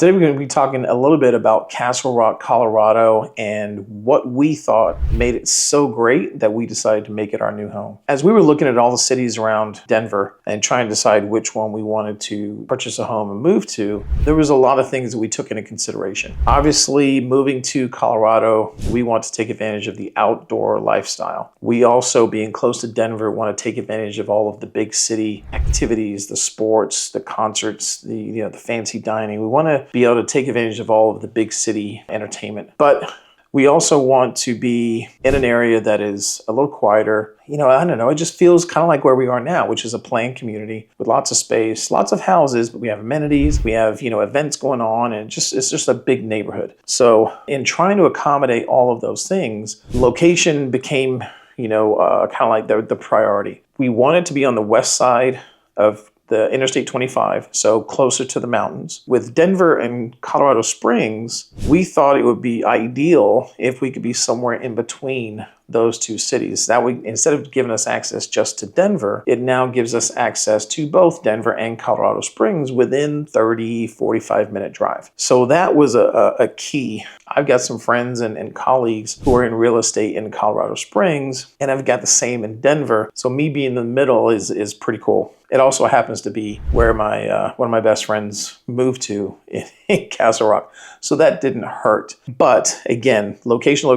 Today we're going to be talking a little bit about Castle Rock, Colorado, and what we thought made it so great that we decided to make it our new home. As we were looking at all the cities around Denver and trying to decide which one we wanted to purchase a home and move to, there was a lot of things that we took into consideration. Obviously, moving to Colorado, we want to take advantage of the outdoor lifestyle. We also, being close to Denver, want to take advantage of all of the big city activities, the sports, the concerts, the fancy dining. We want to be able to take advantage of all of the big city entertainment. But we also want to be in an area that is a little quieter. I don't know, it just feels kind of like where we are now, which is a planned community with lots of space, lots of houses, but we have amenities, we have, events going on, and it's just a big neighborhood. So in trying to accommodate all of those things, location became, kind of like the priority. We wanted to be on the west side of the Interstate 25, so closer to the mountains. With Denver and Colorado Springs, we thought it would be ideal if we could be somewhere in between those two cities. That way, instead of giving us access just to Denver, it now gives us access to both Denver and Colorado Springs within 45-minute drive. So that was a key. I've got some friends and colleagues who are in real estate in Colorado Springs, and I've got the same in Denver. So me being in the middle is pretty cool. It also happens to be where my one of my best friends moved to in Castle Rock. So that didn't hurt. But again, location,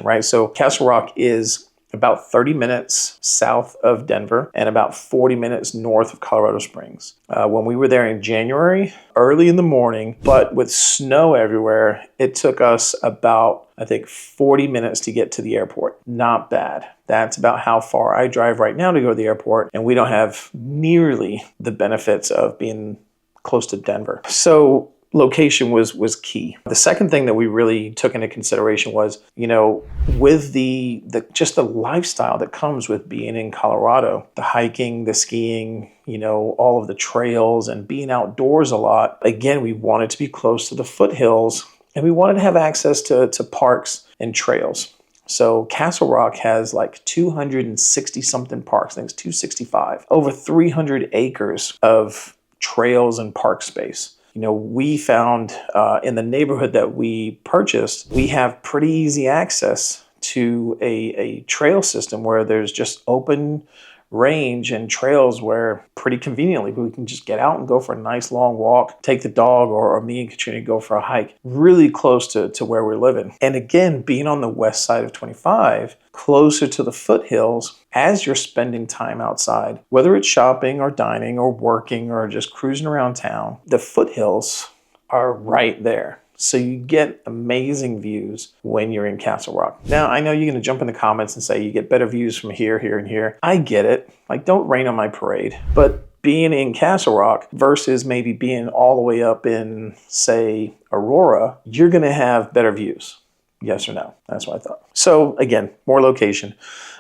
right? So Castle Rock is about 30 minutes south of Denver and about 40 minutes north of Colorado Springs. When we were there in January, early in the morning, but with snow everywhere, it took us about, I think, 40 minutes to get to the airport. Not bad. That's about how far I drive right now to go to the airport, and we don't have nearly the benefits of being close to Denver. So location was key. The second thing that we really took into consideration was, with the just the lifestyle that comes with being in Colorado, the hiking, the skiing, all of the trails and being outdoors a lot. Again, we wanted to be close to the foothills, and we wanted to have access to parks and trails. So Castle Rock has like 260 something parks. I think it's 265. Over 300 acres of trails and park space. We found in the neighborhood that we purchased, we have pretty easy access to a trail system where there's just open range and trails where pretty conveniently we can just get out and go for a nice long walk, take the dog or me and Katrina go for a hike really close to where we're living. And again, being on the west side of 25, closer to the foothills, as you're spending time outside, whether it's shopping or dining or working or just cruising around town, the foothills are right there. So you get amazing views when you're in Castle Rock. Now, I know you're going to jump in the comments and say you get better views from here, here, and here. I get it. Like, don't rain on my parade. But being in Castle Rock versus maybe being all the way up in, say, Aurora, you're going to have better views. Yes or no? That's what I thought. So again, more location.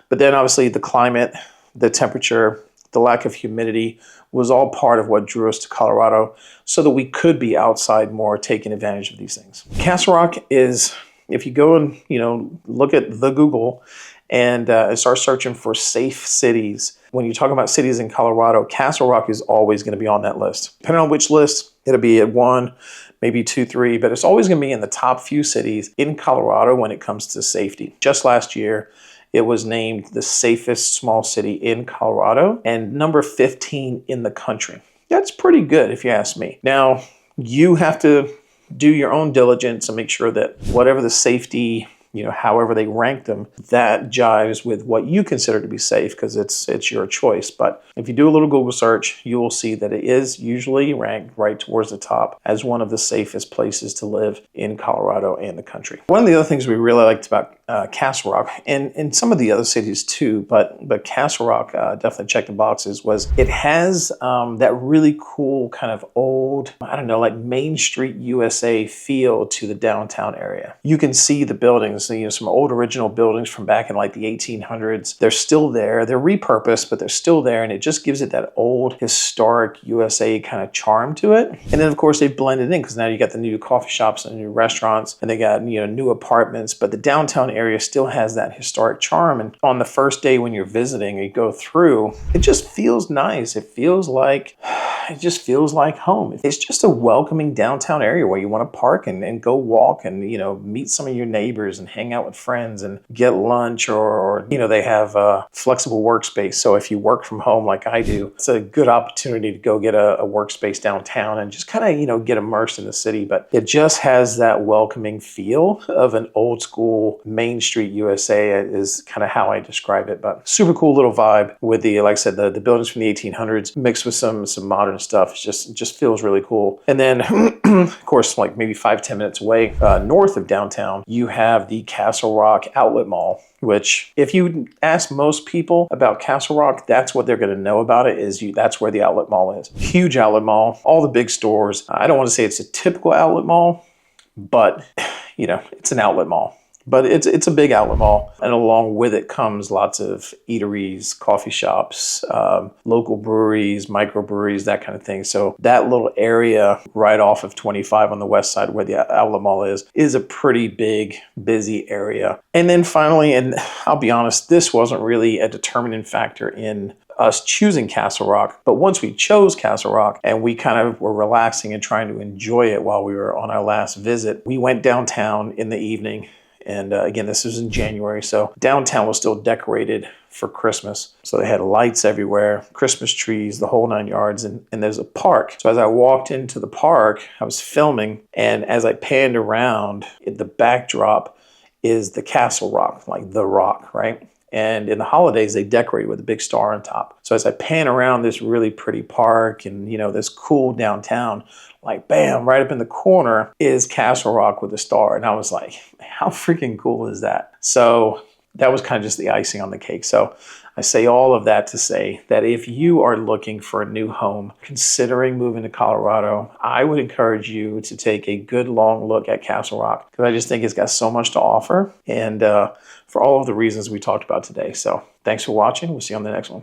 But then obviously the climate, the temperature, the lack of humidity was all part of what drew us to Colorado so that we could be outside more, taking advantage of these things. Castle Rock is, if you go and, look at the Google and start searching for safe cities, when you talk about cities in Colorado, Castle Rock is always going to be on that list. Depending on which list, it'll be at 1, maybe 2, 3, but it's always going to be in the top few cities in Colorado when it comes to safety. Just last year, it was named the safest small city in Colorado and number 15 in the country. That's pretty good if you ask me. Now, you have to do your own diligence and make sure that whatever the safety, however they rank them, that jives with what you consider to be safe because it's your choice. But if you do a little Google search, you will see that it is usually ranked right towards the top as one of the safest places to live in Colorado and the country. One of the other things we really liked about Castle Rock and some of the other cities too, but Castle Rock definitely checked the boxes, was it has that really cool kind of old, like Main Street USA feel to the downtown area. You can see the buildings, some old original buildings from back in like the 1800s. They're still there. They're repurposed, but they're still there, and it just gives it that old historic USA kind of charm to it. And then of course they've blended in because now you got the new coffee shops and new restaurants, and they got new apartments, but the downtown area still has that historic charm. And on the first day when you're visiting, you go through, it just feels nice. It just feels like home. It's just a welcoming downtown area where you want to park and go walk and, meet some of your neighbors and hang out with friends and get lunch or they have a flexible workspace. So if you work from home like I do, it's a good opportunity to go get a workspace downtown and just kind of, get immersed in the city. But it just has that welcoming feel of an old school Main Street USA is kind of how I describe it. But super cool little vibe with like I said, the buildings from the 1800s mixed with some modern stuff. It just feels really cool. And then, of course, like maybe 5-10 minutes away, north of downtown, you have the Castle Rock Outlet Mall, which if you ask most people about Castle Rock, that's what they're going to know about it that's where the outlet mall is. Huge outlet mall, all the big stores. I don't want to say it's a typical outlet mall, but it's an outlet mall. But it's a big outlet mall, and along with it comes lots of eateries, coffee shops, local breweries, microbreweries, that kind of thing. So that little area right off of 25 on the west side where the outlet mall is a pretty big, busy area. And then finally, and I'll be honest, this wasn't really a determining factor in us choosing Castle Rock. But once we chose Castle Rock and we kind of were relaxing and trying to enjoy it while we were on our last visit, we went downtown in the evening. And again, this was in January, so downtown was still decorated for Christmas. So they had lights everywhere, Christmas trees, the whole 9 yards, and there's a park. So as I walked into the park, I was filming, and as I panned around, the backdrop is the Castle Rock, like the rock, right? And in the holidays, they decorate with a big star on top. So as I pan around this really pretty park and, this cool downtown, like bam, right up in the corner is Castle Rock with a star. And I was like, how freaking cool is that? So that was kind of just the icing on the cake. So I say all of that to say that if you are looking for a new home, considering moving to Colorado, I would encourage you to take a good long look at Castle Rock, because I just think it's got so much to offer, and for all of the reasons we talked about today. So thanks for watching. We'll see you on the next one.